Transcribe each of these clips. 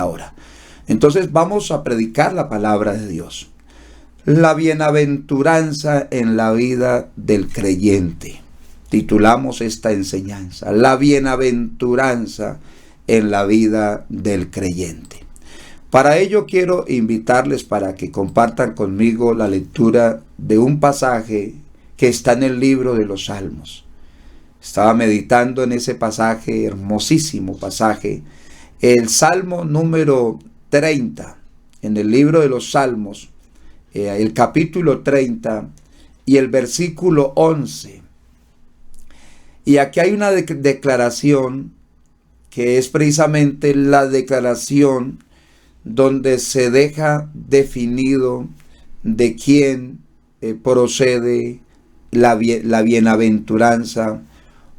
esta hora. Entonces vamos a predicar la palabra de Dios. La bienaventuranza en la vida del creyente. Titulamos esta enseñanza, la bienaventuranza en la vida del creyente. Para ello quiero invitarles para que compartan conmigo la lectura de un pasaje que está en el libro de los Salmos. Estaba meditando en ese pasaje, hermosísimo pasaje, el Salmo número 30, en el libro de los Salmos, el capítulo 30 y el versículo 11. Y aquí hay una declaración que es precisamente la declaración donde se deja definido de quién procede la bienaventuranza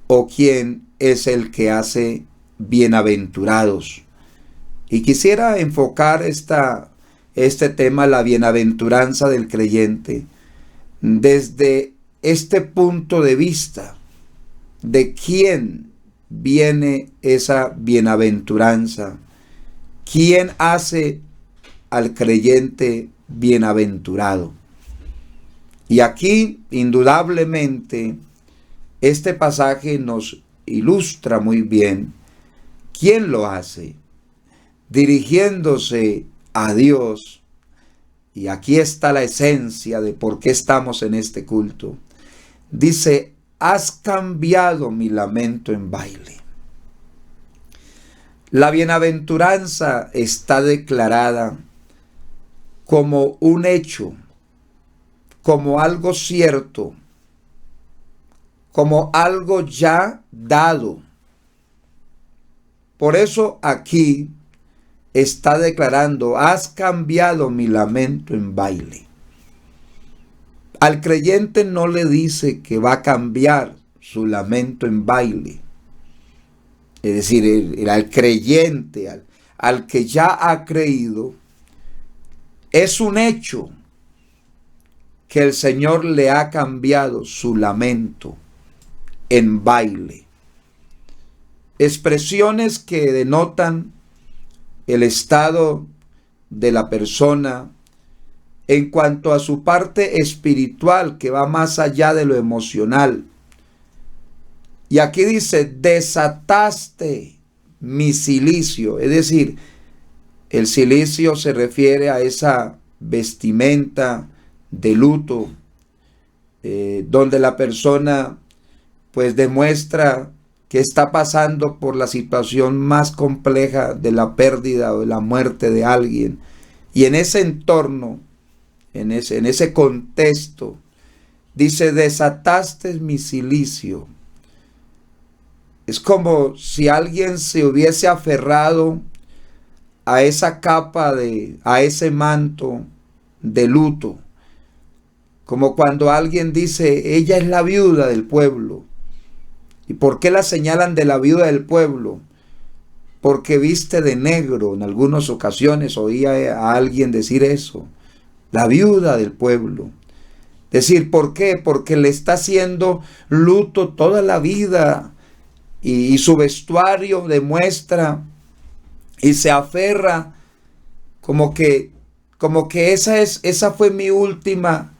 o quién es el que hace bienaventurados. Y quisiera enfocar este tema, la bienaventuranza del creyente, desde este punto de vista de quién viene esa bienaventuranza, quién hace al creyente bienaventurado. Y aquí, indudablemente, este pasaje nos ilustra muy bien quién lo hace, dirigiéndose a Dios. Y aquí está la esencia de por qué estamos en este culto. Dice: has cambiado mi lamento en baile. La bienaventuranza está declarada como un hecho, como algo cierto, como algo ya dado. Por eso aquí está declarando: has cambiado mi lamento en baile. Al creyente no le dice que va a cambiar su lamento en baile. Es decir, al creyente, al que ya ha creído, es un hecho que el Señor le ha cambiado su lamento en baile. Expresiones que denotan el estado de la persona en cuanto a su parte espiritual, que va más allá de lo emocional. Y aquí dice: desataste mi cilicio. Es decir, el cilicio se refiere a esa vestimenta de luto, donde la persona pues demuestra que está pasando por la situación más compleja de la pérdida o de la muerte de alguien. Y en ese entorno, en ese contexto, dice: desataste mi cilicio. Es como si alguien se hubiese aferrado a esa capa, a ese manto de luto. Como cuando alguien dice: ella es la viuda del pueblo. ¿Y por qué la señalan de la viuda del pueblo? Porque viste de negro. En algunas ocasiones oía a alguien decir eso: la viuda del pueblo. Decir, ¿por qué? Porque le está haciendo luto toda la vida. Y su vestuario demuestra y se aferra como que esa fue mi última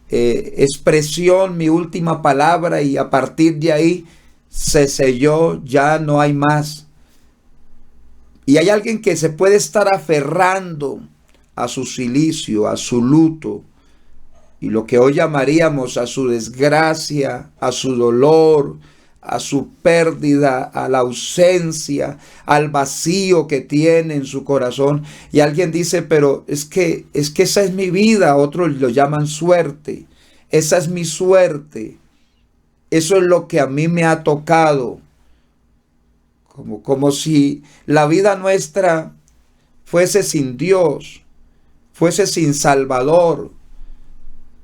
expresión, mi última palabra, y a partir de ahí se selló, ya no hay más. Y hay alguien que se puede estar aferrando a su cilicio, a su luto, y lo que hoy llamaríamos a su desgracia, a su dolor, a su pérdida, a la ausencia, al vacío que tiene en su corazón. Y alguien dice: pero es que esa es mi vida. Otros lo llaman suerte. Esa es mi suerte. Eso es lo que a mí me ha tocado. Como si la vida nuestra fuese sin Dios, fuese sin Salvador.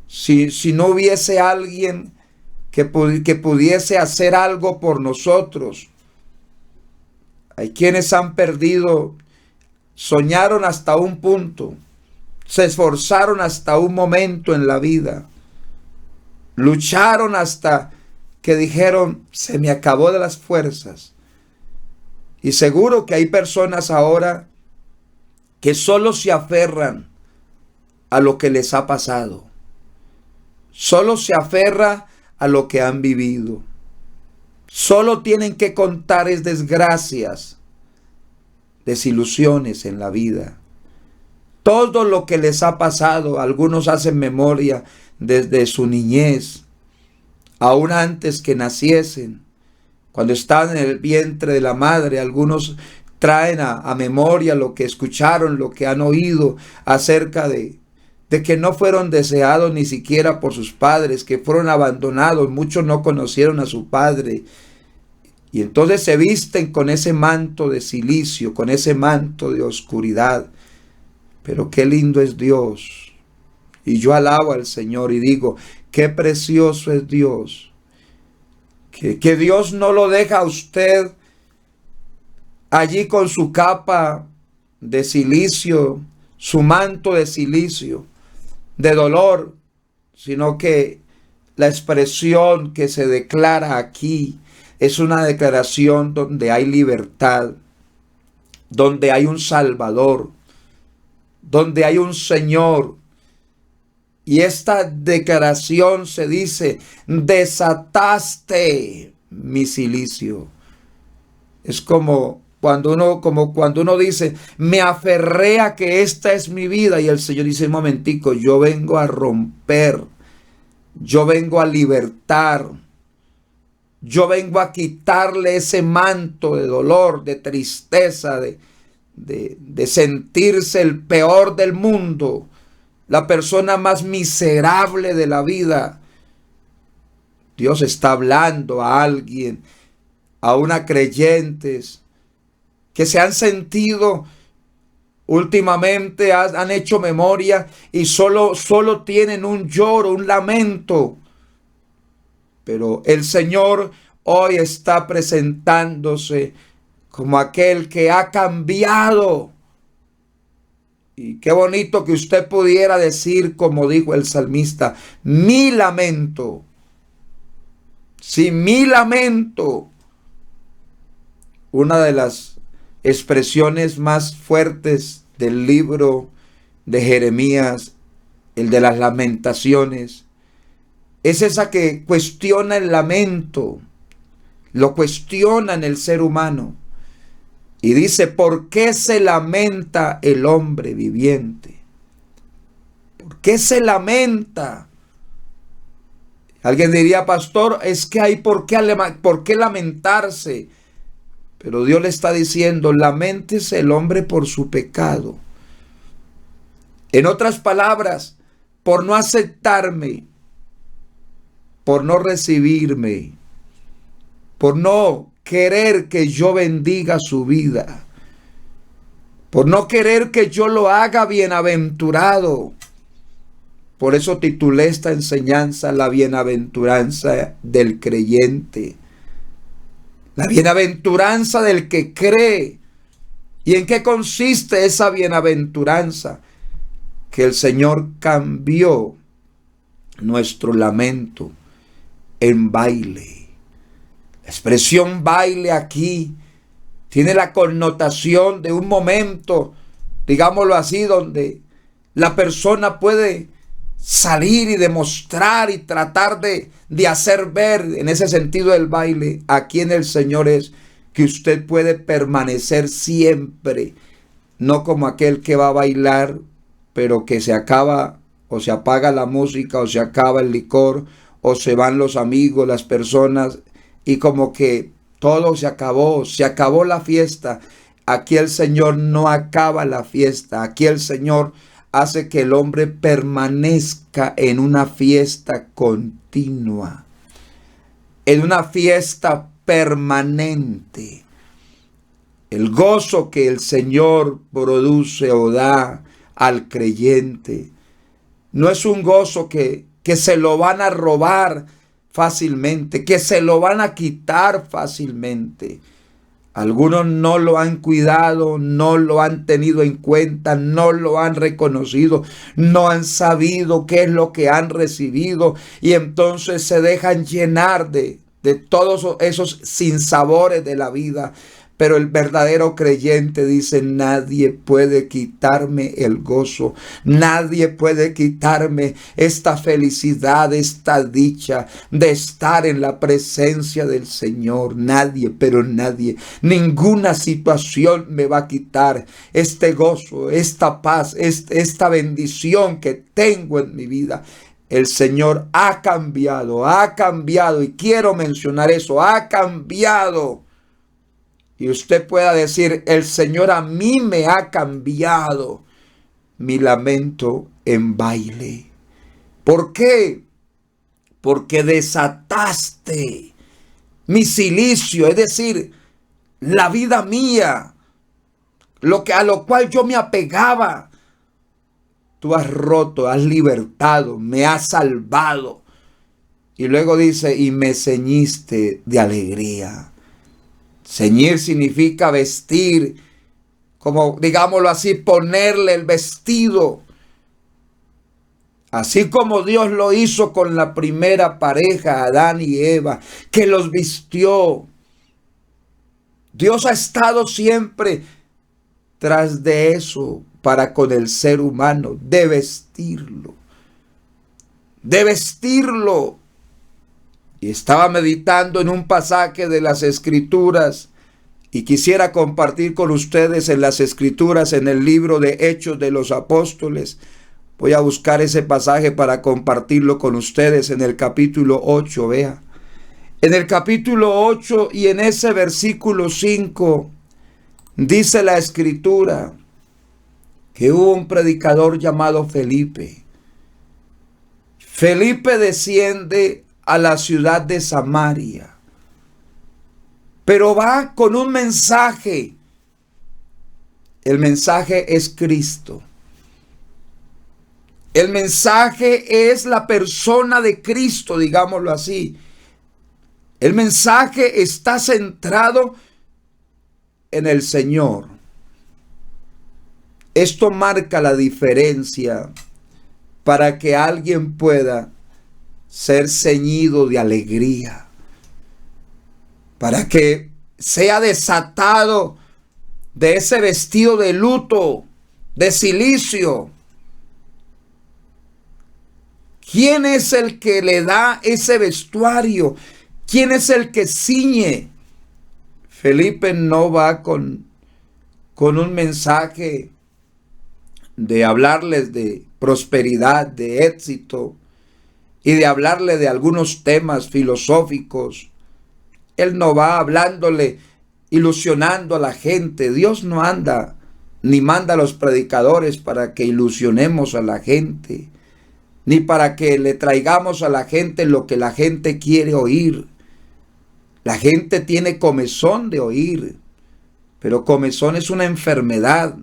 Si no hubiese alguien que pudiese hacer algo por nosotros. Hay quienes han perdido, soñaron hasta un punto, se esforzaron hasta un momento en la vida, lucharon hasta que dijeron: se me acabó de las fuerzas. Y seguro que hay personas ahora que solo se aferran a lo que les ha pasado. Solo se aferra a lo que han vivido. Solo tienen que contar es desgracias, desilusiones en la vida. Todo lo que les ha pasado, algunos hacen memoria desde su niñez, aún antes que naciesen, cuando estaban en el vientre de la madre. Algunos traen a memoria lo que escucharon, lo que han oído acerca de que no fueron deseados ni siquiera por sus padres, que fueron abandonados. Muchos no conocieron a su padre. Y entonces se visten con ese manto de silicio, con ese manto de oscuridad. Pero qué lindo es Dios. Y yo alabo al Señor y digo, qué precioso es Dios. Que Dios no lo deja a usted allí con su capa de silicio, su manto de silicio, de dolor, sino que la expresión que se declara aquí es una declaración donde hay libertad, donde hay un Salvador, donde hay un Señor. Y esta declaración se dice, desataste mi silicio. Es como cuando uno dice, me aferré a que esta es mi vida, y el Señor dice, un momentico, yo vengo a romper, yo vengo a libertar, yo vengo a quitarle ese manto de dolor, de tristeza, de sentirse el peor del mundo, la persona más miserable de la vida. Dios está hablando a alguien, a una creyentes que se han sentido últimamente, han hecho memoria y solo tienen un lloro, un lamento. Pero el Señor hoy está presentándose como aquel que ha cambiado. Y qué bonito que usted pudiera decir, como dijo el salmista, mi lamento. Sí, mi lamento. Una de las expresiones más fuertes del libro de Jeremías, el de las lamentaciones, es esa que cuestiona el lamento, lo cuestiona en el ser humano. Y dice, ¿por qué se lamenta el hombre viviente? ¿Por qué se lamenta? Alguien diría, pastor, es que hay por qué lamentarse. Pero Dios le está diciendo, laméntese el hombre por su pecado. En otras palabras, por no aceptarme, por no recibirme, por no querer que yo bendiga su vida, por no querer que yo lo haga bienaventurado. Por eso titulé esta enseñanza, la bienaventuranza del creyente. La bienaventuranza del que cree. ¿Y en qué consiste esa bienaventuranza? Que el Señor cambió nuestro lamento en baile. La expresión baile aquí tiene la connotación de un momento, digámoslo así, donde la persona puede salir y demostrar y tratar de hacer ver, en ese sentido del baile, aquí en el Señor es que usted puede permanecer siempre, no como aquel que va a bailar, pero que se acaba o se apaga la música o se acaba el licor o se van los amigos, las personas y como que todo se acabó la fiesta. Aquí el Señor no acaba la fiesta, aquí el Señor hace que el hombre permanezca en una fiesta continua, en una fiesta permanente. El gozo que el Señor produce o da al creyente no es un gozo que se lo van a robar fácilmente, que se lo van a quitar fácilmente. Algunos no lo han cuidado, no lo han tenido en cuenta, no lo han reconocido, no han sabido qué es lo que han recibido y entonces se dejan llenar de todos esos sinsabores de la vida. Pero el verdadero creyente dice: nadie puede quitarme el gozo, nadie puede quitarme esta felicidad, esta dicha de estar en la presencia del Señor. Nadie, pero nadie, ninguna situación me va a quitar este gozo, esta paz, esta bendición que tengo en mi vida. El Señor ha cambiado, y quiero mencionar eso: ha cambiado. Y usted pueda decir: el Señor a mí me ha cambiado mi lamento en baile. ¿Por qué? Porque desataste mi cilicio, es decir, la vida mía, a lo cual yo me apegaba. Tú has roto, has libertado, me has salvado. Y luego dice: y me ceñiste de alegría. Ceñir significa vestir, como digámoslo así, ponerle el vestido. Así como Dios lo hizo con la primera pareja, Adán y Eva, que los vistió. Dios ha estado siempre tras de eso para con el ser humano, de vestirlo. De vestirlo. Y estaba meditando en un pasaje de las Escrituras y quisiera compartir con ustedes en las Escrituras, en el libro de Hechos de los Apóstoles. Voy a buscar ese pasaje para compartirlo con ustedes en el capítulo 8, vea. En el capítulo 8 y en ese versículo 5 dice la Escritura que hubo un predicador llamado Felipe. Felipe desciende a la ciudad de Samaria, pero va con un mensaje. El mensaje es Cristo. El mensaje es la persona de Cristo, digámoslo así. El mensaje está centrado en el Señor. Esto marca la diferencia para que alguien pueda ser ceñido de alegría, para que sea desatado de ese vestido de luto, de cilicio. ¿Quién es el que le da ese vestuario? ¿Quién es el que ciñe? Felipe no va con un mensaje de hablarles de prosperidad, de éxito, y de hablarle de algunos temas filosóficos. Él no va hablándole, ilusionando a la gente. Dios no anda ni manda a los predicadores para que ilusionemos a la gente, ni para que le traigamos a la gente lo que la gente quiere oír. La gente tiene comezón de oír, pero comezón es una enfermedad.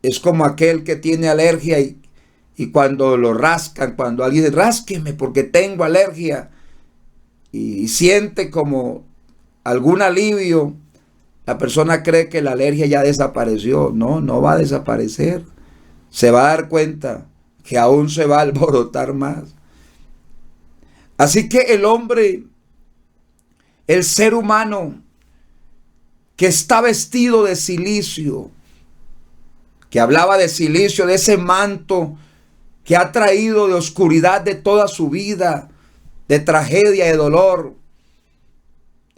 Es como aquel que tiene alergia y cuando lo rascan, cuando alguien dice: rásqueme porque tengo alergia, y siente como algún alivio, la persona cree que la alergia ya desapareció. No, no va a desaparecer. Se va a dar cuenta que aún se va a alborotar más. Así que el hombre, el ser humano que está vestido de cilicio, que hablaba de cilicio, de ese manto que ha traído de oscuridad de toda su vida, de tragedia, de dolor.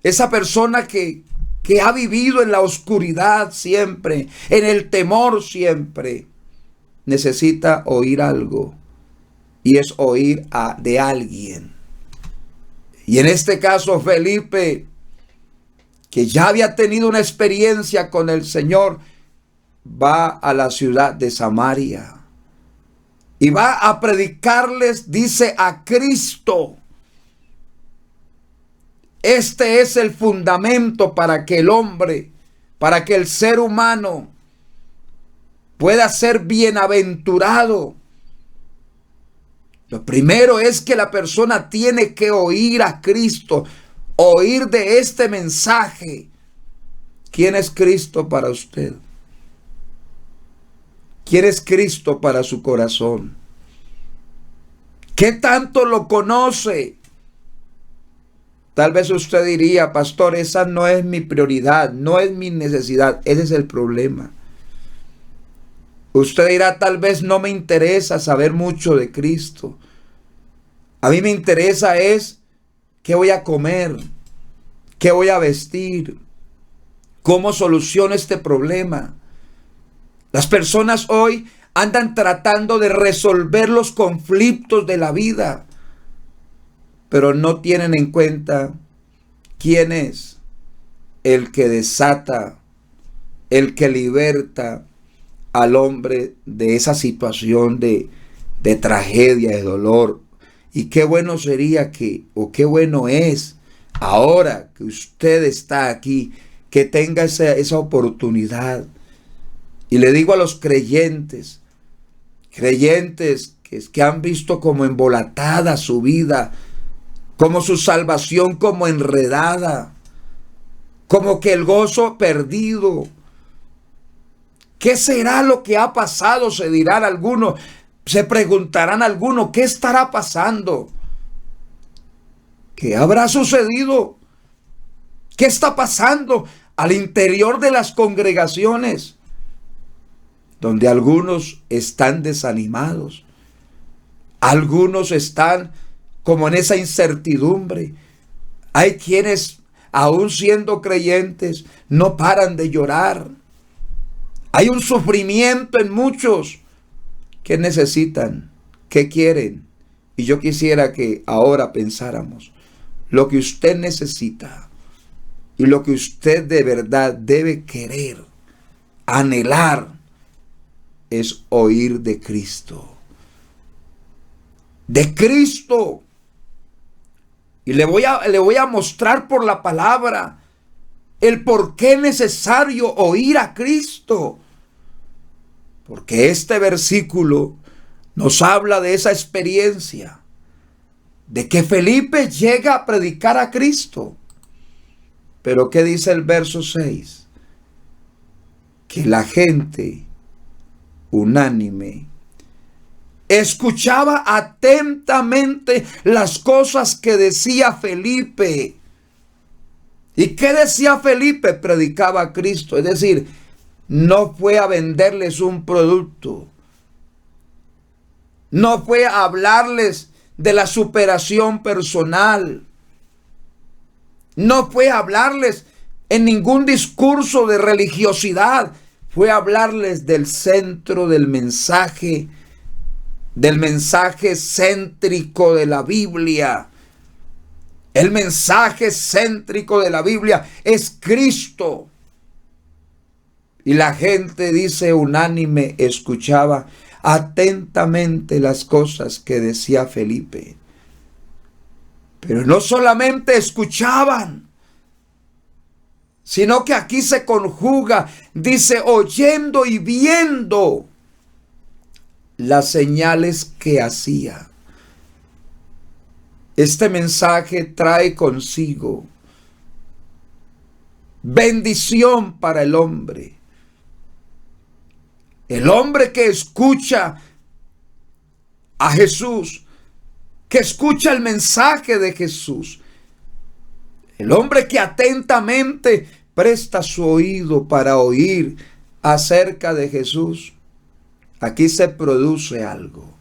Esa persona que ha vivido en la oscuridad siempre, en el temor siempre, necesita oír algo, y es oír de alguien. Y en este caso Felipe, que ya había tenido una experiencia con el Señor, va a la ciudad de Samaria y va a predicarles, dice, a Cristo. Este es el fundamento para que el hombre, para que el ser humano pueda ser bienaventurado. Lo primero es que la persona tiene que oír a Cristo, oír de este mensaje. ¿Quién es Cristo para usted? ¿Quién es Cristo para su corazón? ¿Qué tanto lo conoce? Tal vez usted diría, pastor, esa no es mi prioridad, no es mi necesidad. Ese es el problema. Usted dirá, tal vez no me interesa saber mucho de Cristo. A mí me interesa es qué voy a comer, qué voy a vestir, cómo soluciono este problema. Las personas hoy andan tratando de resolver los conflictos de la vida, pero no tienen en cuenta quién es el que desata, el que liberta al hombre de esa situación de tragedia, de dolor. Y qué bueno sería o qué bueno es ahora que usted está aquí, que tenga esa oportunidad. Y le digo a los creyentes que han visto como embolatada su vida, como su salvación como enredada, como que el gozo perdido. ¿Qué será lo que ha pasado? Se dirán algunos, se preguntarán algunos, ¿qué estará pasando? ¿Qué habrá sucedido? ¿Qué está pasando al interior de las congregaciones? Donde algunos están desanimados, algunos están como en esa incertidumbre. Hay quienes, aún siendo creyentes, no paran de llorar. Hay un sufrimiento en muchos que necesitan, que quieren. Y yo quisiera que ahora pensáramos lo que usted necesita y lo que usted de verdad debe querer, anhelar, es oír de Cristo. De Cristo. Y le voy a mostrar por la palabra el por qué es necesario oír a Cristo. Porque este versículo nos habla de esa experiencia, de que Felipe llega a predicar a Cristo. Pero ¿qué dice el verso 6? Que la gente unánime escuchaba atentamente las cosas que decía Felipe. ¿Y qué decía Felipe? Predicaba a Cristo. Es decir, no fue a venderles un producto. No fue a hablarles de la superación personal. No fue a hablarles en ningún discurso de religiosidad. Fue a hablarles del centro del mensaje céntrico de la Biblia. El mensaje céntrico de la Biblia es Cristo. Y la gente, dice, unánime, escuchaba atentamente las cosas que decía Felipe. Pero no solamente escuchaban, sino que aquí se conjuga, dice, oyendo y viendo las señales que hacía. Este mensaje trae consigo bendición para el hombre. El hombre que escucha a Jesús, que escucha el mensaje de Jesús, el hombre que atentamente presta su oído para oír acerca de Jesús, aquí se produce algo.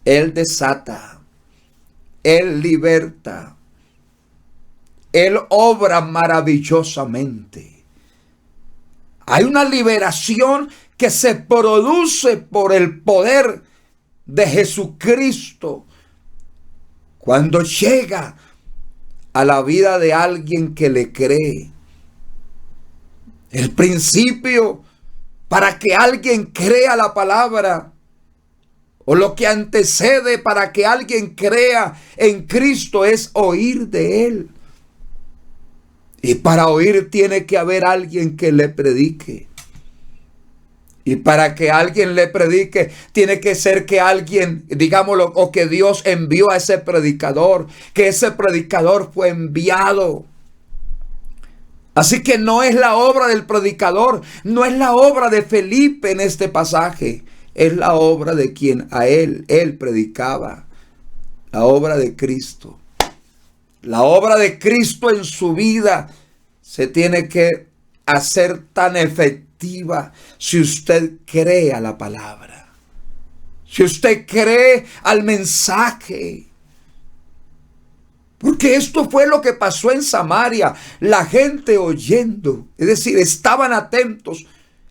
Él desata, Él liberta, Él obra maravillosamente. Hay una liberación que se produce por el poder de Jesucristo cuando llega a la vida de alguien que le cree. El principio para que alguien crea la palabra, o lo que antecede para que alguien crea en Cristo, es oír de Él. Y para oír tiene que haber alguien que le predique. Y para que alguien le predique, tiene que ser que alguien, digámoslo, o que Dios envió a ese predicador, que ese predicador fue enviado. Así que no es la obra del predicador, no es la obra de Felipe en este pasaje, es la obra de quien a él predicaba, la obra de Cristo. La obra de Cristo en su vida se tiene que hacer tan efectiva si usted cree a la palabra, si usted cree al mensaje. Porque esto fue lo que pasó en Samaria. La gente oyendo, es decir, estaban atentos,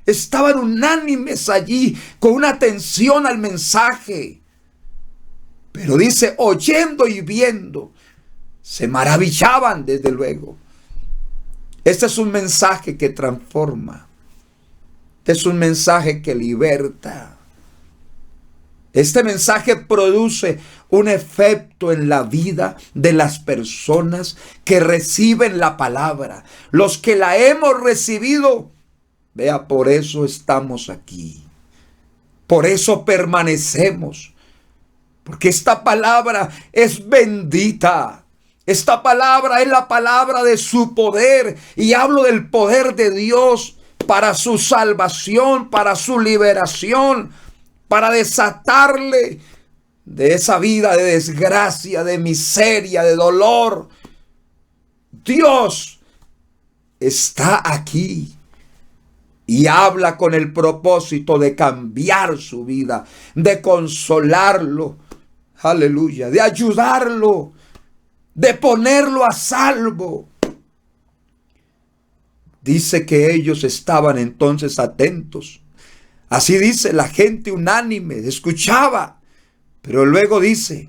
estaban unánimes allí con una atención al mensaje. Pero dice, oyendo y viendo, se maravillaban desde luego. Este es un mensaje que transforma. Este es un mensaje que liberta. Este mensaje produce un efecto en la vida de las personas que reciben la palabra. Los que la hemos recibido, vea, por eso estamos aquí. Por eso permanecemos. Porque esta palabra es bendita. Esta palabra es la palabra de su poder. Y hablo del poder de Dios para su salvación, para su liberación, para desatarle de esa vida de desgracia, de miseria, de dolor. Dios está aquí y habla con el propósito de cambiar su vida, de consolarlo, aleluya, de ayudarlo, de ponerlo a salvo. Dice que ellos estaban entonces atentos. Así dice, la gente unánime escuchaba. Pero luego dice,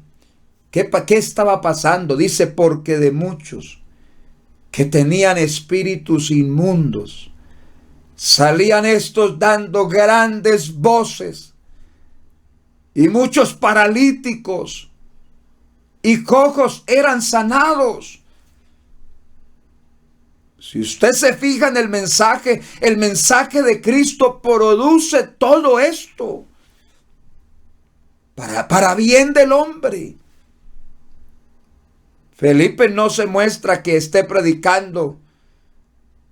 ¿qué estaba pasando? Dice, porque de muchos que tenían espíritus inmundos, salían estos dando grandes voces, y muchos paralíticos y cojos eran sanados. Si usted se fija en el mensaje de Cristo produce todo esto para bien del hombre. Felipe no se muestra que esté predicando,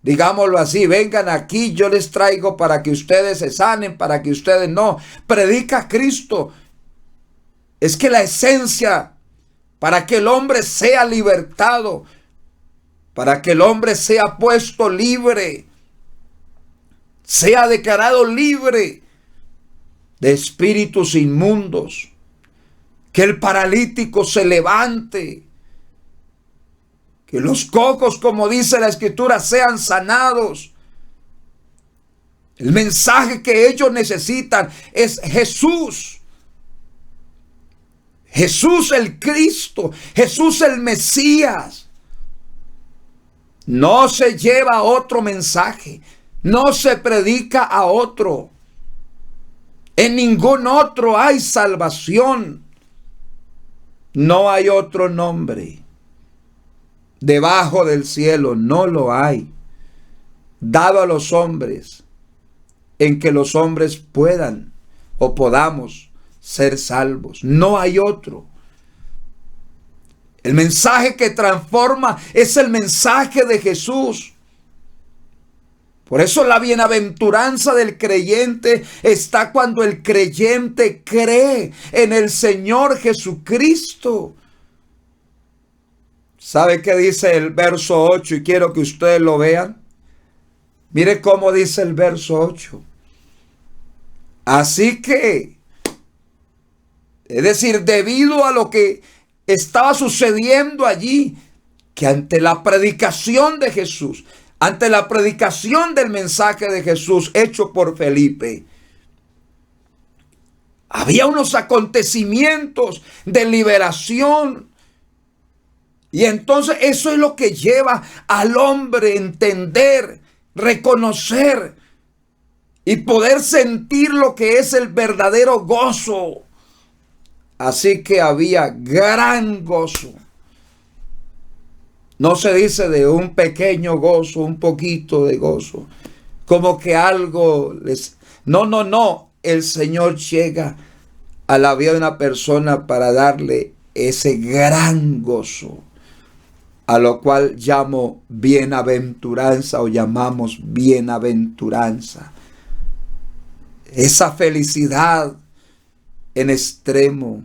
digámoslo así, vengan aquí, yo les traigo para que ustedes se sanen, para que ustedes no. Predica a Cristo. Es que la esencia para que el hombre sea libertado, para que el hombre sea puesto libre, sea declarado libre de espíritus inmundos, que el paralítico se levante, que los cojos, como dice la Escritura, sean sanados. El mensaje que ellos necesitan es Jesús. Jesús el Cristo, Jesús el Mesías. No se lleva otro mensaje, no se predica a otro. En ningún otro hay salvación. No hay otro nombre debajo del cielo, no lo hay, dado a los hombres, en que los hombres puedan o podamos ser salvos. No hay otro. El mensaje que transforma es el mensaje de Jesús. Por eso la bienaventuranza del creyente está cuando el creyente cree en el Señor Jesucristo. ¿Sabe qué dice el verso 8? Y quiero que ustedes lo vean. Mire cómo dice el verso 8. Así que, es decir, debido a lo que estaba sucediendo allí, que ante la predicación de Jesús, ante la predicación del mensaje de Jesús hecho por Felipe, había unos acontecimientos de liberación. Y entonces eso es lo que lleva al hombre a entender, reconocer y poder sentir lo que es el verdadero gozo. Así que había gran gozo. No se dice de un pequeño gozo, un poquito de gozo, como que algo les... No. El Señor llega a la vida de una persona para darle ese gran gozo, a lo cual llamo bienaventuranza o llamamos bienaventuranza. Esa felicidad en extremo,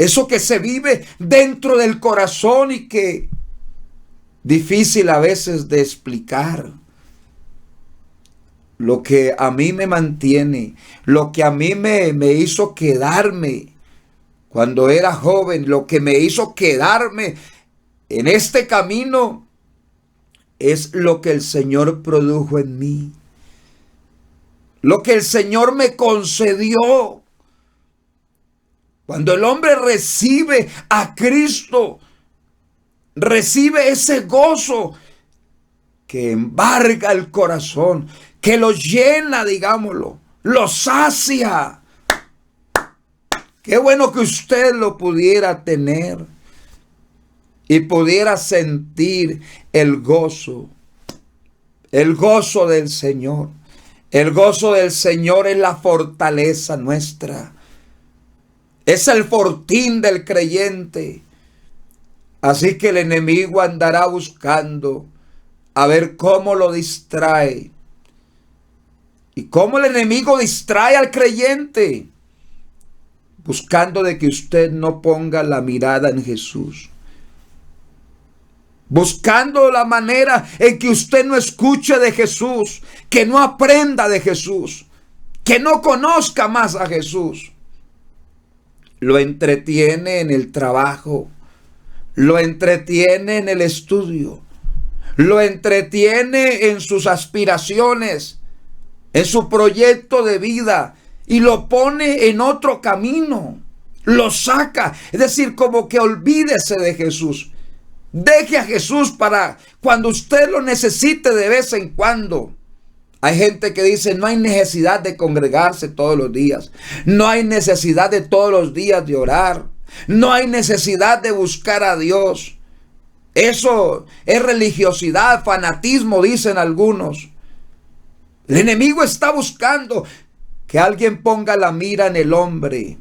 Eso que se vive dentro del corazón y que difícil a veces de explicar. Lo que a mí me mantiene, lo que a mí me hizo quedarme cuando era joven, lo que me hizo quedarme en este camino, es lo que el Señor produjo en mí. Lo que el Señor me concedió. Cuando el hombre recibe a Cristo, recibe ese gozo que embarga el corazón, que lo llena, digámoslo, lo sacia. Qué bueno que usted lo pudiera tener y pudiera sentir el gozo del Señor. El gozo del Señor es la fortaleza nuestra. Es el fortín del creyente. Así que el enemigo andará buscando a ver cómo lo distrae. ¿Y cómo el enemigo distrae al creyente? Buscando de que usted no ponga la mirada en Jesús. Buscando la manera en que usted no escuche de Jesús, que no aprenda de Jesús, que no conozca más a Jesús. Lo entretiene en el trabajo, lo entretiene en el estudio, lo entretiene en sus aspiraciones, en su proyecto de vida y lo pone en otro camino, lo saca, es decir, como que olvídese de Jesús. Deje a Jesús para cuando usted lo necesite de vez en cuando. Hay gente que dice, no hay necesidad de congregarse todos los días. No hay necesidad de todos los días de orar. No hay necesidad de buscar a Dios. Eso es religiosidad, fanatismo, dicen algunos. El enemigo está buscando que alguien ponga la mira en el hombre.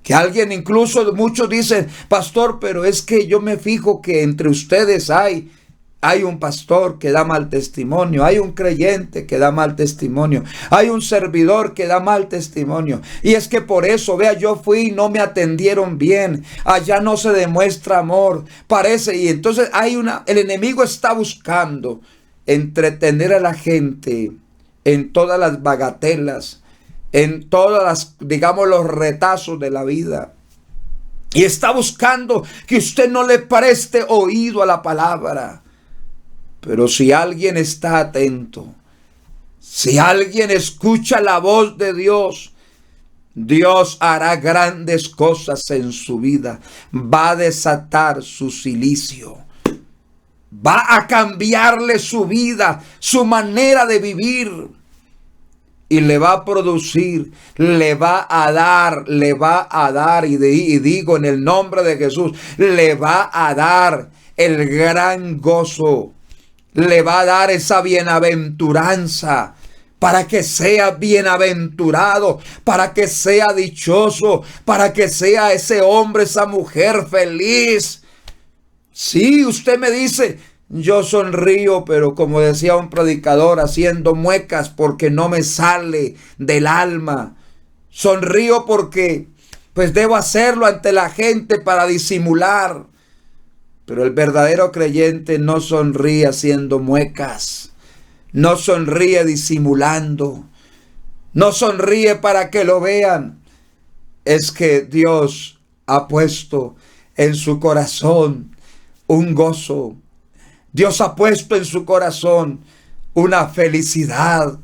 Que alguien, incluso muchos dicen, pastor, pero es que yo me fijo que entre ustedes hay un pastor que da mal testimonio, hay un creyente que da mal testimonio, hay un servidor que da mal testimonio. Y es que por eso, vea, yo fui y no me atendieron bien, allá no se demuestra amor, parece. Y entonces el enemigo está buscando entretener a la gente en todas las bagatelas, en todas las, digamos, los retazos de la vida. Y está buscando que usted no le preste oído a la palabra. Pero si alguien está atento, si alguien escucha la voz de Dios, Dios hará grandes cosas en su vida. Va a desatar su cilicio. Va a cambiarle su vida, su manera de vivir. Y le va a producir, le va a dar, y digo en el nombre de Jesús, le va a dar el gran gozo, le va a dar esa bienaventuranza, para que sea bienaventurado, para que sea dichoso, para que sea ese hombre, esa mujer feliz. Sí, usted me dice, yo sonrío, pero como decía un predicador, haciendo muecas porque no me sale del alma. Sonrío porque pues debo hacerlo ante la gente para disimular. Pero el verdadero creyente no sonríe haciendo muecas. No sonríe disimulando. No sonríe para que lo vean. Es que Dios ha puesto en su corazón un gozo. Dios ha puesto en su corazón una felicidad.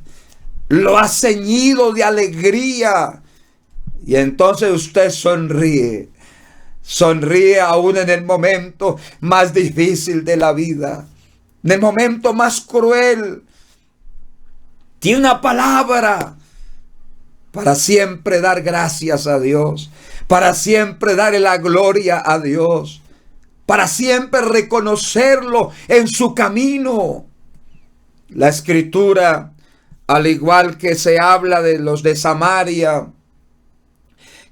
Lo ha ceñido de alegría. Y entonces usted sonríe. Sonríe aún en el momento más difícil de la vida. En el momento más cruel. Tiene una palabra para siempre dar gracias a Dios. Para siempre darle la gloria a Dios. Para siempre reconocerlo en su camino. La Escritura, al igual que se habla de los de Samaria,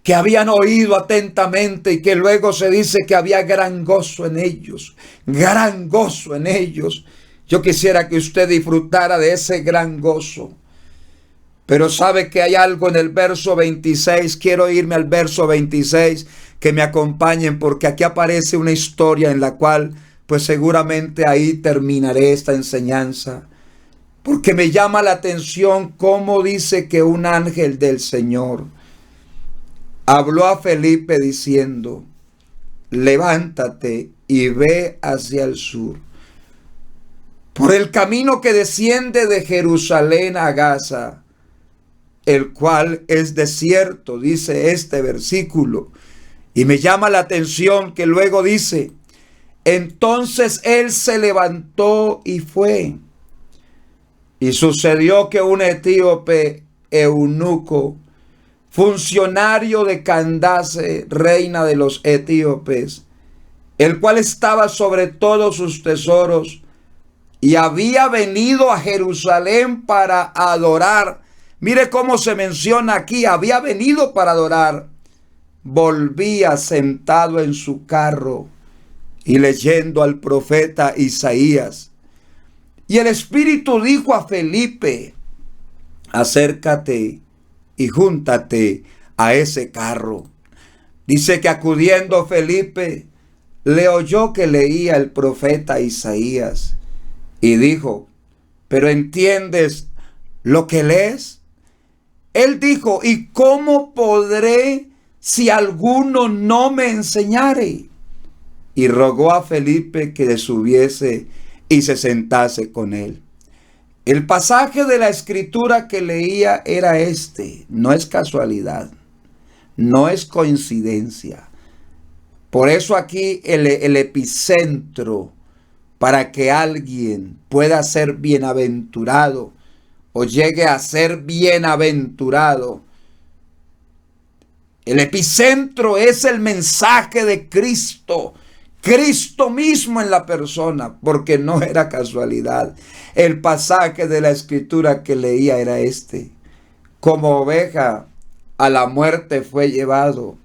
que habían oído atentamente y que luego se dice que había gran gozo en ellos. Gran gozo en ellos. Yo quisiera que usted disfrutara de ese gran gozo. Pero sabe que hay algo en el verso 26. Quiero irme al verso 26, que me acompañen, porque aquí aparece una historia en la cual pues seguramente ahí terminaré esta enseñanza. Porque me llama la atención cómo dice que un ángel del Señor habló a Felipe diciendo: levántate y ve hacia el sur, por el camino que desciende de Jerusalén a Gaza, el cual es desierto, dice este versículo. Y me llama la atención que luego dice: entonces él se levantó y fue. Y sucedió que un etíope eunuco, funcionario de Candace, reina de los etíopes, el cual estaba sobre todos sus tesoros, y había venido a Jerusalén para adorar. Mire cómo se menciona aquí: había venido para adorar. Volvía sentado en su carro y leyendo al profeta Isaías. Y el Espíritu dijo a Felipe: acércate y júntate a ese carro. Dice que acudiendo Felipe, le oyó que leía el profeta Isaías y dijo: ¿pero entiendes lo que lees? Él dijo: ¿y cómo podré si alguno no me enseñare? Y rogó a Felipe que subiese y se sentase con él. El pasaje de la escritura que leía era este. No es casualidad, no es coincidencia. Por eso aquí el epicentro para que alguien pueda ser bienaventurado o llegue a ser bienaventurado, el epicentro es el mensaje de Cristo. Cristo mismo en la persona, porque no era casualidad. El pasaje de la escritura que leía era este: como oveja a la muerte fue llevado,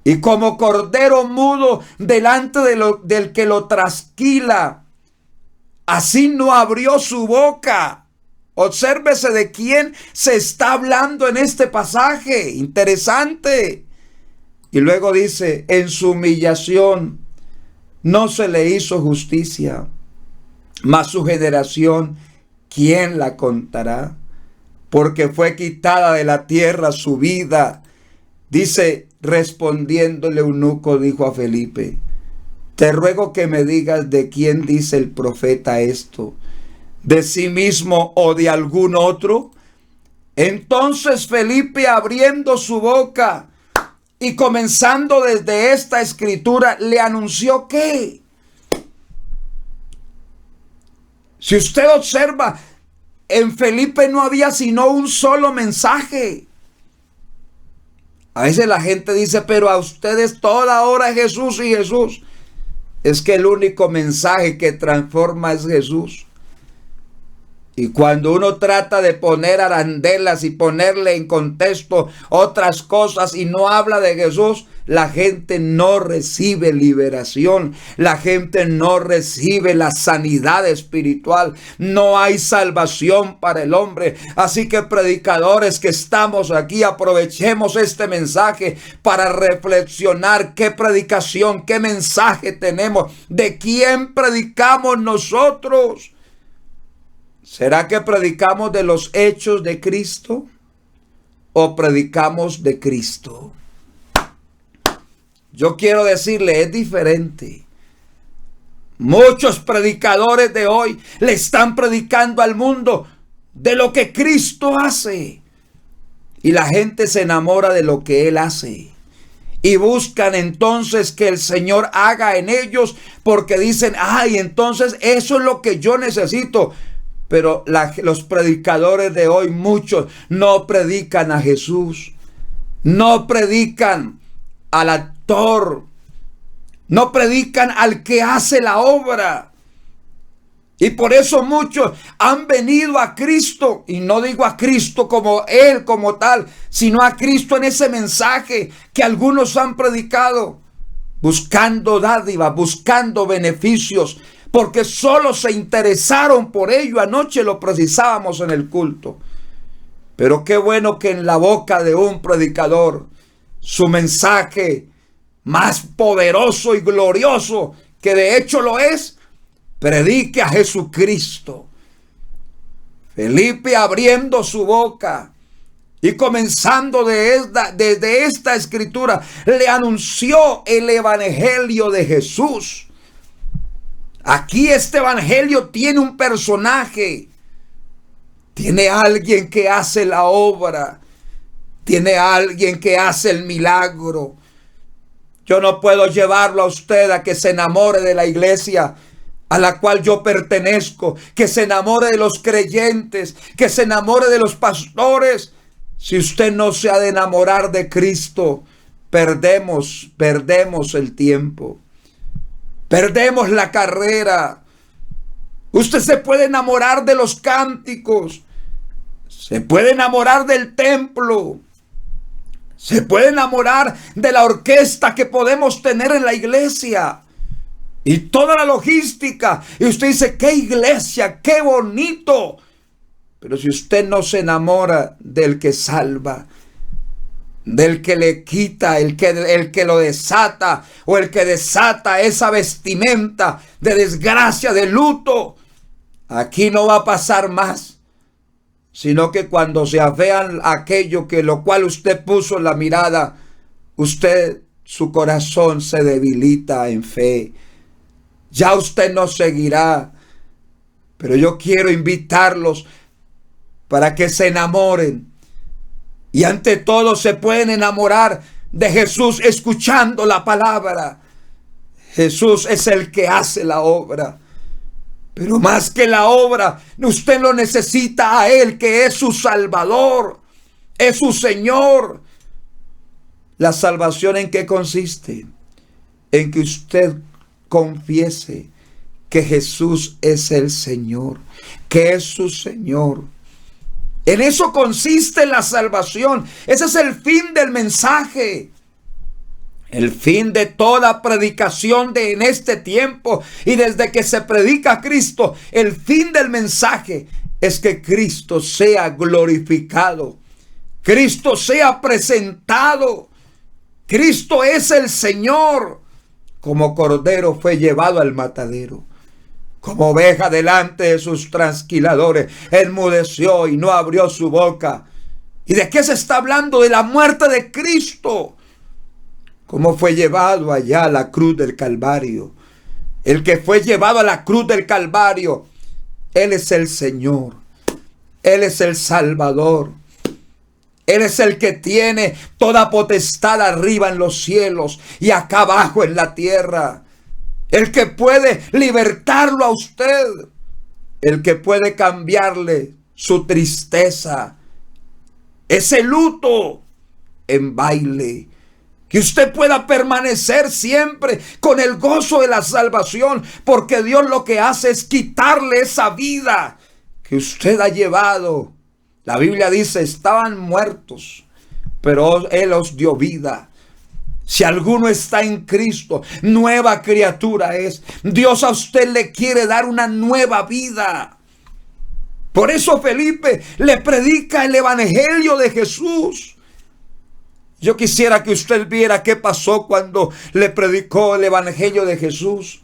y como cordero mudo delante del que lo trasquila, así no abrió su boca. Obsérvese de quién se está hablando en este pasaje. Interesante. Y luego dice: en su humillación no se le hizo justicia, mas su generación, ¿quién la contará? Porque fue quitada de la tierra su vida. Dice, respondiéndole eunuco, dijo a Felipe: te ruego que me digas de quién dice el profeta esto, de sí mismo o de algún otro. Entonces Felipe, abriendo su boca y comenzando desde esta escritura, le anunció que, si usted observa, en Felipe no había sino un solo mensaje. A veces la gente dice: pero a ustedes toda hora es Jesús y Jesús. Es que el único mensaje que transforma es Jesús. Y cuando uno trata de poner arandelas y ponerle en contexto otras cosas y no habla de Jesús, la gente no recibe liberación, la gente no recibe la sanidad espiritual, no hay salvación para el hombre. Así que, predicadores que estamos aquí, aprovechemos este mensaje para reflexionar qué predicación, qué mensaje tenemos, de quién predicamos nosotros. ¿Será que predicamos de los hechos de Cristo o predicamos de Cristo? Yo quiero decirle, es diferente. Muchos predicadores de hoy le están predicando al mundo de lo que Cristo hace. Y la gente se enamora de lo que Él hace. Y buscan entonces que el Señor haga en ellos, porque dicen: ay, entonces eso es lo que yo necesito. Pero los predicadores de hoy, muchos, no predican a Jesús. No predican al actor. No predican al que hace la obra. Y por eso muchos han venido a Cristo. Y no digo a Cristo como Él, como tal, sino a Cristo en ese mensaje que algunos han predicado, buscando dádivas, buscando beneficios, porque solo se interesaron por ello. Anoche lo precisábamos en el culto. Pero qué bueno que en la boca de un predicador, su mensaje más poderoso y glorioso, que de hecho lo es, predique a Jesucristo. Felipe, abriendo su boca y comenzando desde esta escritura, le anunció el evangelio de Jesús. Aquí este evangelio tiene un personaje, tiene alguien que hace la obra, tiene alguien que hace el milagro. Yo no puedo llevarlo a usted a que se enamore de la iglesia a la cual yo pertenezco, que se enamore de los creyentes, que se enamore de los pastores. Si usted no se ha de enamorar de Cristo, perdemos el tiempo, perdemos la carrera. Usted se puede enamorar de los cánticos, se puede enamorar del templo, se puede enamorar de la orquesta que podemos tener en la iglesia y toda la logística. Y usted dice, qué iglesia, qué bonito. Pero si usted no se enamora del que salva, del que le quita, el que lo desata, o el que desata esa vestimenta de desgracia, de luto, aquí no va a pasar más, sino que cuando se afean aquello que lo cual usted puso en la mirada, su corazón se debilita en fe. Ya usted no seguirá. Pero yo quiero invitarlos para que se enamoren. Y ante todo se pueden enamorar de Jesús escuchando la palabra. Jesús es el que hace la obra. Pero más que la obra, usted lo necesita a Él, que es su Salvador, es su Señor. ¿La salvación en qué consiste? En que usted confiese que Jesús es el Señor, que es su Señor. En eso consiste la salvación. Ese es el fin del mensaje. El fin de toda predicación en este tiempo y desde que se predica a Cristo, el fin del mensaje es que Cristo sea glorificado, Cristo sea presentado. Cristo es el Señor. Como cordero fue llevado al matadero, como oveja delante de sus trasquiladores, enmudeció y no abrió su boca. ¿Y de qué se está hablando? De la muerte de Cristo. Como fue llevado allá a la cruz del Calvario. El que fue llevado a la cruz del Calvario, Él es el Señor. Él es el Salvador. Él es el que tiene toda potestad arriba en los cielos y acá abajo en la tierra. El que puede libertarlo a usted. El que puede cambiarle su tristeza, ese luto, en baile. Que usted pueda permanecer siempre con el gozo de la salvación, porque Dios lo que hace es quitarle esa vida que usted ha llevado. La Biblia dice, estaban muertos, pero Él os dio vida. Si alguno está en Cristo, nueva criatura es. Dios a usted le quiere dar una nueva vida. Por eso Felipe le predica el evangelio de Jesús. Yo quisiera que usted viera qué pasó cuando le predicó el evangelio de Jesús.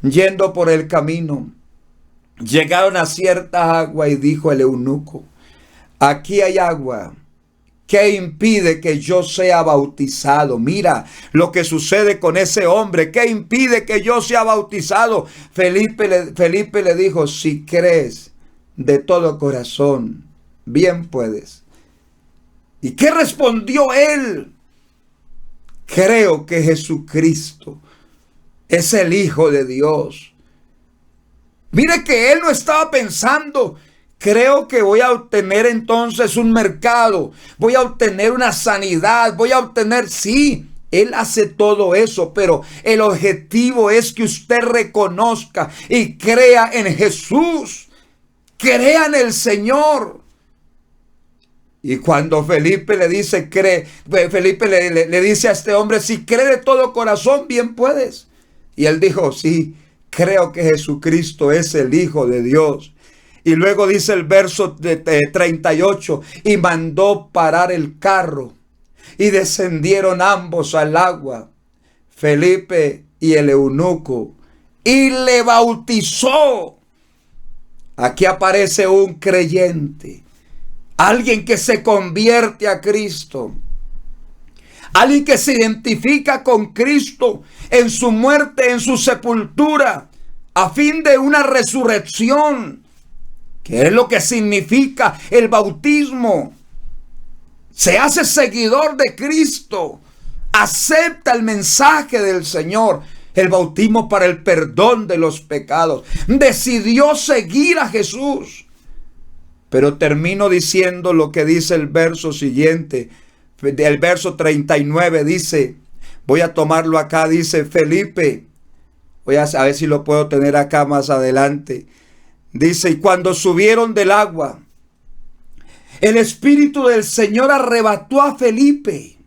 Yendo por el camino, llegaron a cierta agua y dijo el eunuco, aquí hay agua. ¿Qué impide que yo sea bautizado? Mira lo que sucede con ese hombre. ¿Qué impide que yo sea bautizado? Felipe le dijo, si crees de todo corazón, bien puedes. ¿Y qué respondió él? Creo que Jesucristo es el Hijo de Dios. Mire que él no estaba pensando, creo que voy a obtener entonces un mercado, voy a obtener una sanidad, voy a obtener, sí, él hace todo eso, pero el objetivo es que usted reconozca y crea en Jesús, crea en el Señor. Y cuando Felipe le dice, Felipe le dice a este hombre, si cree de todo corazón, bien puedes. Y él dijo, sí, creo que Jesucristo es el Hijo de Dios. Y luego dice el verso 38, y mandó parar el carro, y descendieron ambos al agua, Felipe y el eunuco, y le bautizó. Aquí aparece un creyente, alguien que se convierte a Cristo, alguien que se identifica con Cristo en su muerte, en su sepultura, a fin de una resurrección, que es lo que significa el bautismo. Se hace seguidor de Cristo, acepta el mensaje del Señor, el bautismo para el perdón de los pecados. Decidió seguir a Jesús. Pero termino diciendo lo que dice el verso siguiente, el verso 39, dice, voy a tomarlo acá, dice Felipe, voy a ver si lo puedo tener acá más adelante. Dice, y cuando subieron del agua, el Espíritu del Señor arrebató a Felipe,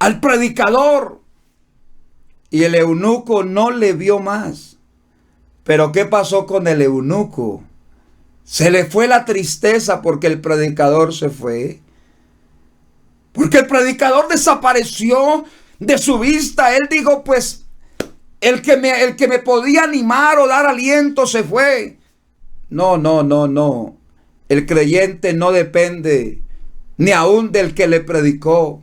al predicador, y el eunuco no le vio más. Pero ¿qué pasó con el eunuco? Se le fue la tristeza porque el predicador se fue. Porque el predicador desapareció de su vista. Él dijo, pues, el que me podía animar o dar aliento se fue. No. El creyente no depende ni aún del que le predicó.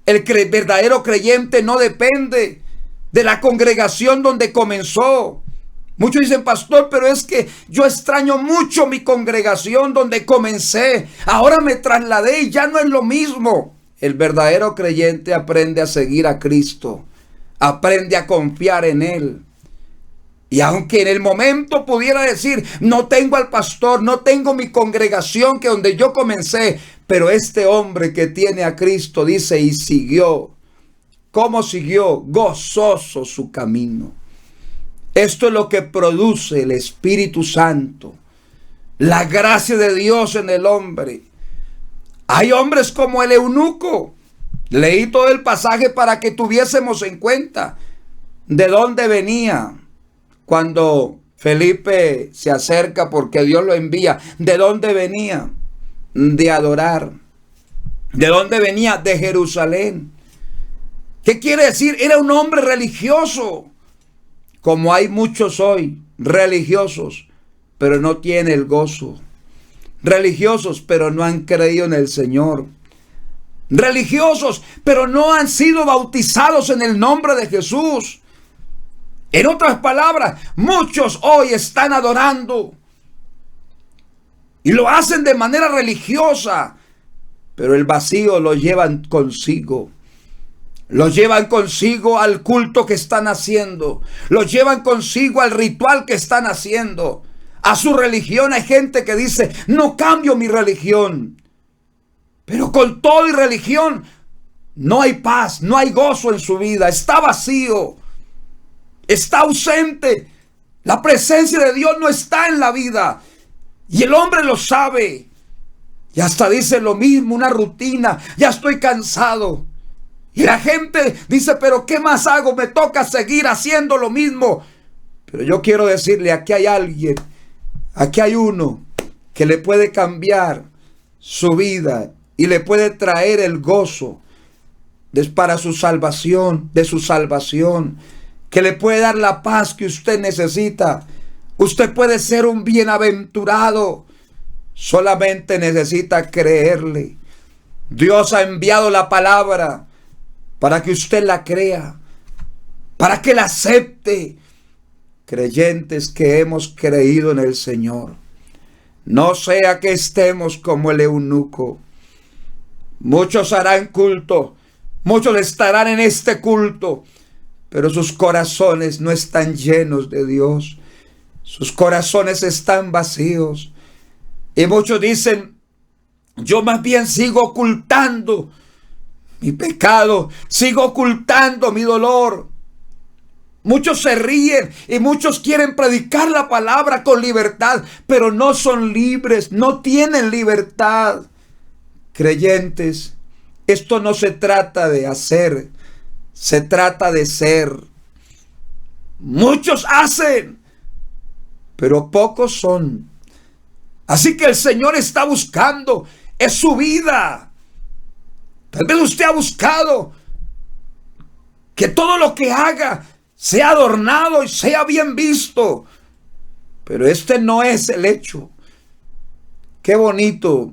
El verdadero creyente no depende de la congregación donde comenzó. Muchos dicen, pastor, pero es que yo extraño mucho mi congregación donde comencé. Ahora me trasladé y ya no es lo mismo. El verdadero creyente aprende a seguir a Cristo. Aprende a confiar en Él. Y aunque en el momento pudiera decir, no tengo al pastor, no tengo mi congregación que donde yo comencé, pero este hombre que tiene a Cristo dice, y siguió. ¿Cómo siguió? Gozoso su camino. Esto es lo que produce el Espíritu Santo, la gracia de Dios en el hombre. Hay hombres como el eunuco. Leí todo el pasaje para que tuviésemos en cuenta de dónde venía. Cuando Felipe se acerca porque Dios lo envía, ¿de dónde venía? De adorar. ¿De dónde venía? De Jerusalén. ¿Qué quiere decir? Era un hombre religioso. Como hay muchos hoy, religiosos, pero no tienen el gozo. Religiosos, pero no han creído en el Señor. Religiosos, pero no han sido bautizados en el nombre de Jesús. En otras palabras, muchos hoy están adorando y lo hacen de manera religiosa, pero el vacío lo llevan consigo. Los llevan consigo al culto que están haciendo. Los llevan consigo al ritual que están haciendo. A su religión. Hay gente que dice, no cambio mi religión. Pero con todo y religión no hay paz, no hay gozo en su vida. Está vacío. Está ausente. La presencia de Dios no está en la vida. Y el hombre lo sabe. Y hasta dice lo mismo, una rutina. Ya estoy cansado. Y la gente dice, pero ¿qué más hago? Me toca seguir haciendo lo mismo. Pero yo quiero decirle, aquí hay alguien, aquí hay uno que le puede cambiar su vida y le puede traer el gozo para su salvación, de su salvación, que le puede dar la paz que usted necesita. Usted puede ser un bienaventurado, solamente necesita creerle. Dios ha enviado la palabra para que usted la crea, para que la acepte. Creyentes que hemos creído en el Señor, no sea que estemos como el eunuco. Muchos harán culto, muchos estarán en este culto, pero sus corazones no están llenos de Dios. Sus corazones están vacíos. Y muchos dicen, yo más bien sigo ocultando mi pecado, sigo ocultando mi dolor. Muchos se ríen y muchos quieren predicar la palabra con libertad, pero no son libres, no tienen libertad. Creyentes, esto no se trata de hacer, se trata de ser. Muchos hacen, pero pocos son Así que el Señor está buscando, es su vida. Tal vez usted ha buscado que todo lo que haga sea adornado y sea bien visto. Pero este no es el hecho. Qué bonito.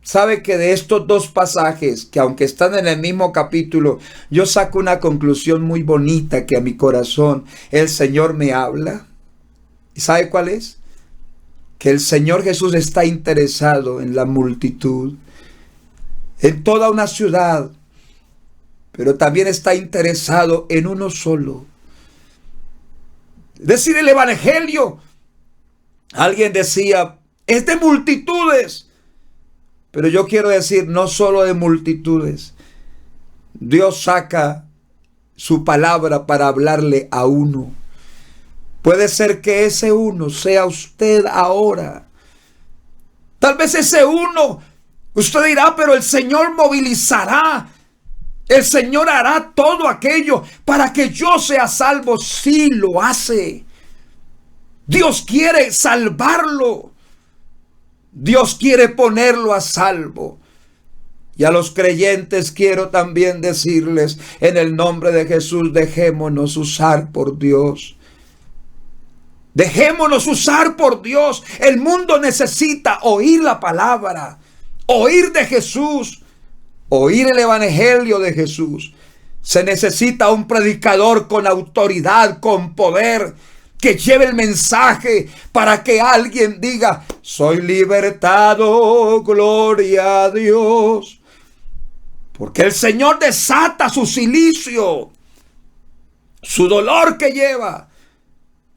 Sabe que de estos dos pasajes, que aunque están en el mismo capítulo, yo saco una conclusión muy bonita que a mi corazón el Señor me habla. ¿Y sabe cuál es? Que el Señor Jesús está interesado en la multitud, en toda una ciudad, pero también está interesado en uno solo. Es decir, el evangelio, alguien decía, es de multitudes. Pero yo quiero decir, no solo de multitudes. Dios saca su palabra para hablarle a uno. Puede ser que ese uno sea usted ahora. Tal vez ese uno, usted dirá, pero el Señor movilizará. El Señor hará todo aquello para que yo sea salvo. Sí, lo hace. Dios quiere salvarlo. Dios quiere ponerlo a salvo. Y a los creyentes quiero también decirles, en el nombre de Jesús, dejémonos usar por Dios. Dejémonos usar por Dios. El mundo necesita oír la palabra, oír de Jesús, oír el evangelio de Jesús. Se necesita un predicador con autoridad, con poder, que lleve el mensaje para que alguien diga, soy libertado, gloria a Dios. Porque el Señor desata su cilicio, su dolor que lleva.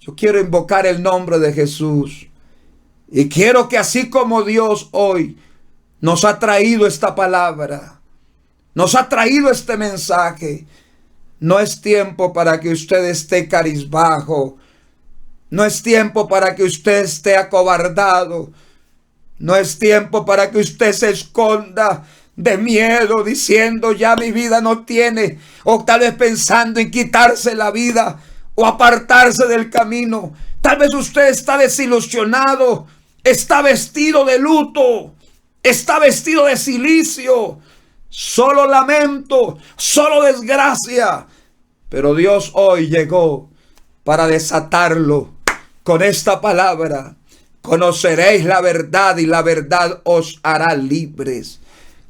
Yo quiero invocar el nombre de Jesús. Y quiero que así como Dios hoy nos ha traído esta palabra, nos ha traído este mensaje, no es tiempo para que usted esté cabizbajo. No es tiempo para que usted esté acobardado. No es tiempo para que usted se esconda de miedo diciendo ya mi vida no tiene, o tal vez pensando en quitarse la vida o apartarse del camino. Tal vez usted está desilusionado, está vestido de luto, está vestido de cilicio, solo lamento, solo desgracia. Pero Dios hoy llegó para desatarlo. Con esta palabra conoceréis la verdad y la verdad os hará libres.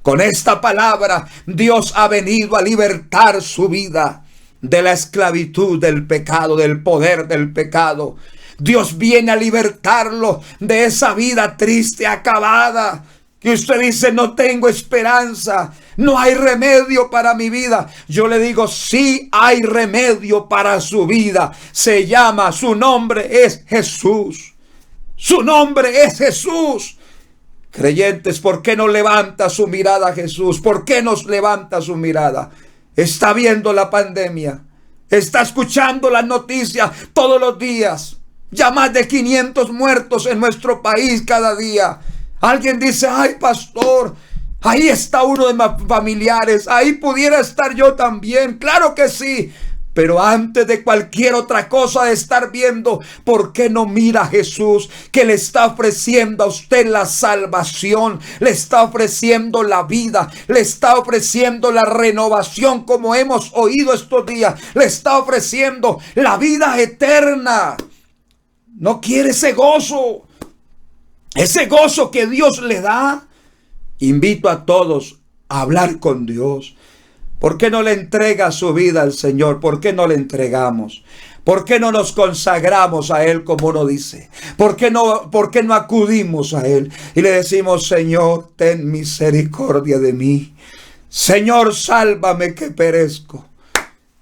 Con esta palabra Dios ha venido a libertar su vida de la esclavitud del pecado, del poder del pecado. Dios viene a libertarlo de esa vida triste, acabada, que usted dice, no tengo esperanza, no hay remedio para mi vida. Yo le digo, sí hay remedio para su vida. Se llama, su nombre es Jesús. Su nombre es Jesús. Creyentes, ¿por qué no levanta su mirada a Jesús? ¿Por qué nos levanta su mirada? Está viendo la pandemia, está escuchando las noticias todos los días. Ya más de 500 muertos en nuestro país cada día. Alguien dice, ay pastor, ahí está uno de mis familiares, ahí pudiera estar yo también. Claro que sí, pero antes de cualquier otra cosa de estar viendo, ¿por qué no mira a Jesús que le está ofreciendo a usted la salvación? Le está ofreciendo la vida, le está ofreciendo la renovación, como hemos oído estos días. Le está ofreciendo la vida eterna. ¿No quiere ese gozo? Ese gozo que Dios le da. Invito a todos a hablar con Dios. ¿Por qué no le entrega su vida al Señor? ¿Por qué no le entregamos? ¿Por qué no nos consagramos a Él como uno dice? ¿Por qué no acudimos a Él y le decimos, Señor, ten misericordia de mí? Señor, sálvame que perezco.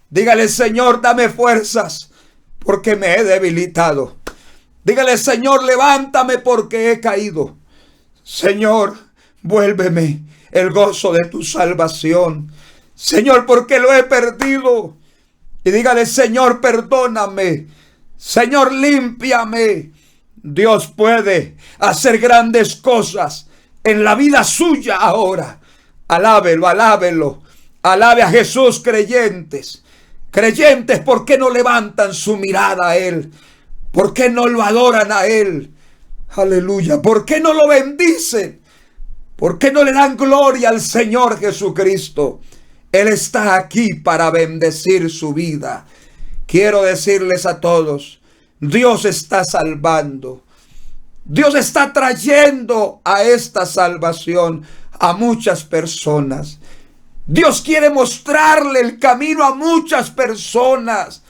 Dígale, Señor, dame fuerzas porque me he debilitado. Dígale, Señor, levántame porque he caído. Señor, vuélveme el gozo de tu salvación. Señor, porque lo he perdido. Y dígale, Señor, perdóname. Señor, límpiame. Dios puede hacer grandes cosas en la vida suya ahora. Alábelo, alábelo. Alabe a Jesús, creyentes. Creyentes, ¿por qué no levantan su mirada a Él? ¿Por qué no lo adoran a Él? Aleluya. ¿Por qué no lo bendicen? ¿Por qué no le dan gloria al Señor Jesucristo? Él está aquí para bendecir su vida. Quiero decirles a todos, Dios está salvando. Dios está trayendo a esta salvación a muchas personas. Dios quiere mostrarle el camino a muchas personas.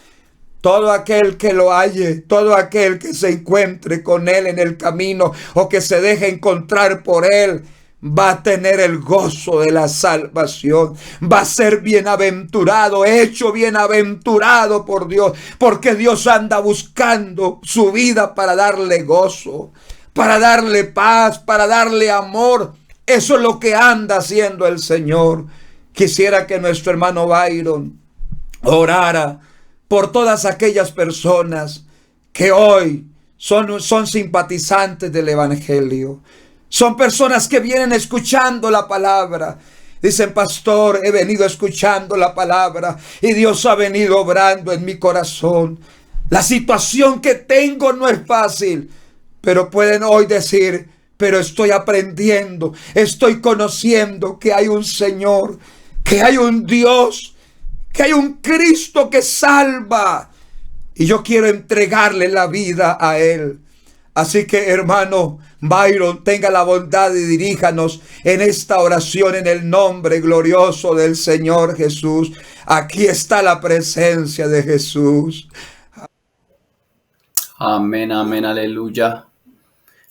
Todo aquel que lo halle, todo aquel que se encuentre con Él en el camino o que se deje encontrar por Él, va a tener el gozo de la salvación. Va a ser bienaventurado, hecho bienaventurado por Dios, porque Dios anda buscando su vida para darle gozo, para darle paz, para darle amor. Eso es lo que anda haciendo el Señor. Quisiera que nuestro hermano Byron orara por todas aquellas personas que hoy son simpatizantes del Evangelio. Son personas que vienen escuchando la palabra. Dicen, pastor, he venido escuchando la palabra y Dios ha venido obrando en mi corazón. La situación que tengo no es fácil, pero pueden hoy decir, pero estoy aprendiendo, estoy conociendo que hay un Señor, que hay un Dios, que hay un Cristo que salva. Y yo quiero entregarle la vida a Él. Así que, hermano Byron, tenga la bondad y diríjanos en esta oración en el nombre glorioso del Señor Jesús. Aquí está la presencia de Jesús. Amén, amén, aleluya.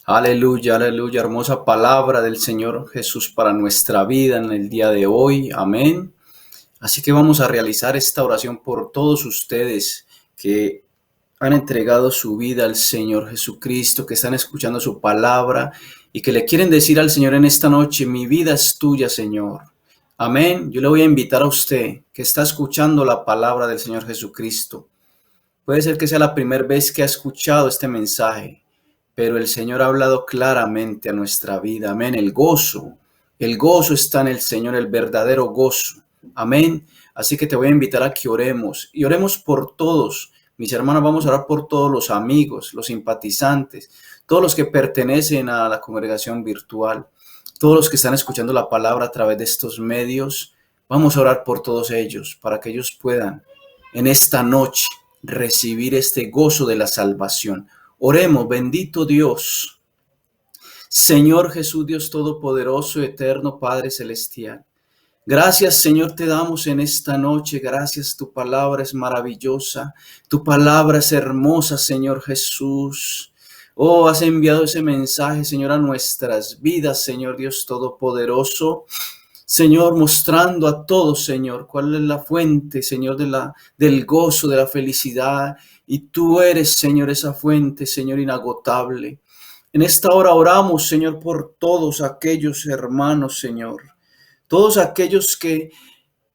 Aleluya, aleluya. Hermosa palabra del Señor Jesús para nuestra vida en el día de hoy. Amén. Así que vamos a realizar esta oración por todos ustedes que han entregado su vida al Señor Jesucristo, que están escuchando su palabra y que le quieren decir al Señor en esta noche, mi vida es tuya, Señor. Amén. Yo le voy a invitar a usted que está escuchando la palabra del Señor Jesucristo. Puede ser que sea la primera vez que ha escuchado este mensaje, pero el Señor ha hablado claramente a nuestra vida. Amén. El gozo está en el Señor, el verdadero gozo. Amén. Así que te voy a invitar a que oremos y oremos por todos. Mis hermanos, vamos a orar por todos los amigos, los simpatizantes, todos los que pertenecen a la congregación virtual, todos los que están escuchando la palabra a través de estos medios. Vamos a orar por todos ellos para que ellos puedan en esta noche recibir este gozo de la salvación. Oremos. Bendito Dios, Señor Jesús, Dios Todopoderoso, eterno Padre Celestial. Gracias, Señor, te damos en esta noche. Gracias, tu palabra es maravillosa. Tu palabra es hermosa, Señor Jesús. Oh, has enviado ese mensaje, Señor, a nuestras vidas, Señor Dios Todopoderoso. Señor, mostrando a todos, Señor, cuál es la fuente, Señor, del gozo, de la felicidad. Y tú eres, Señor, esa fuente, Señor, inagotable. En esta hora oramos, Señor, por todos aquellos hermanos, Señor. Todos aquellos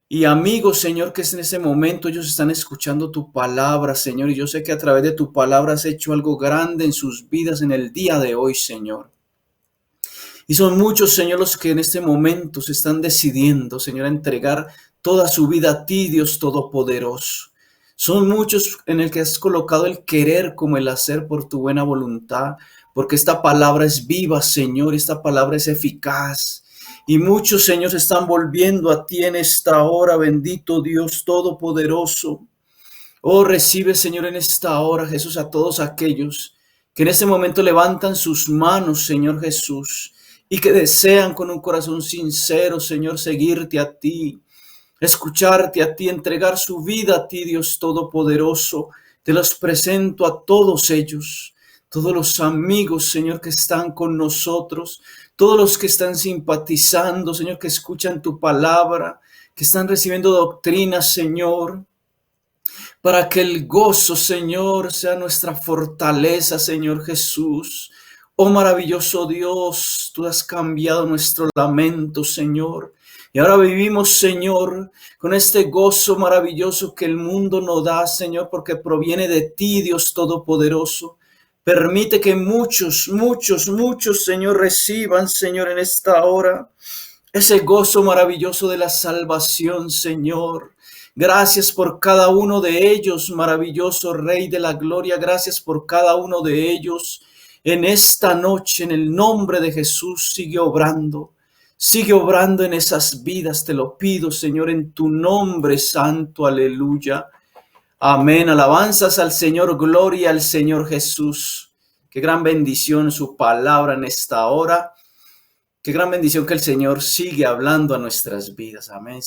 y amigos, Señor, que en ese momento ellos están escuchando tu palabra, Señor. Y yo sé que a través de tu palabra has hecho algo grande en sus vidas en el día de hoy, Señor. Y son muchos, Señor, los que en este momento se están decidiendo, Señor, a entregar toda su vida a ti, Dios Todopoderoso. Son muchos en el que has colocado el querer como el hacer por tu buena voluntad, porque esta palabra es viva, Señor, esta palabra es eficaz. Y muchos, Señor, se están volviendo a ti en esta hora, bendito Dios Todopoderoso. Oh, recibe, Señor, en esta hora, Jesús, a todos aquellos que en este momento levantan sus manos, Señor Jesús, y que desean con un corazón sincero, Señor, seguirte a ti, escucharte a ti, entregar su vida a ti, Dios Todopoderoso. Te los presento a todos ellos, todos los amigos, Señor, que están con nosotros, todos los que están simpatizando, Señor, que escuchan tu palabra, que están recibiendo doctrina, Señor, para que el gozo, Señor, sea nuestra fortaleza, Señor Jesús. Oh maravilloso Dios, tú has cambiado nuestro lamento, Señor. Y ahora vivimos, Señor, con este gozo maravilloso que el mundo nos da, Señor, porque proviene de ti, Dios Todopoderoso. Permite que muchos, Señor, reciban, Señor, en esta hora ese gozo maravilloso de la salvación, Señor. Gracias por cada uno de ellos, maravilloso Rey de la Gloria. Gracias por cada uno de ellos. En esta noche, en el nombre de Jesús, sigue obrando. Sigue obrando en esas vidas, te lo pido, Señor, en tu nombre santo, aleluya. Amén, alabanzas al Señor, gloria al Señor Jesús. Qué gran bendición su palabra en esta hora. Qué gran bendición que el Señor sigue hablando a nuestras vidas. Amén.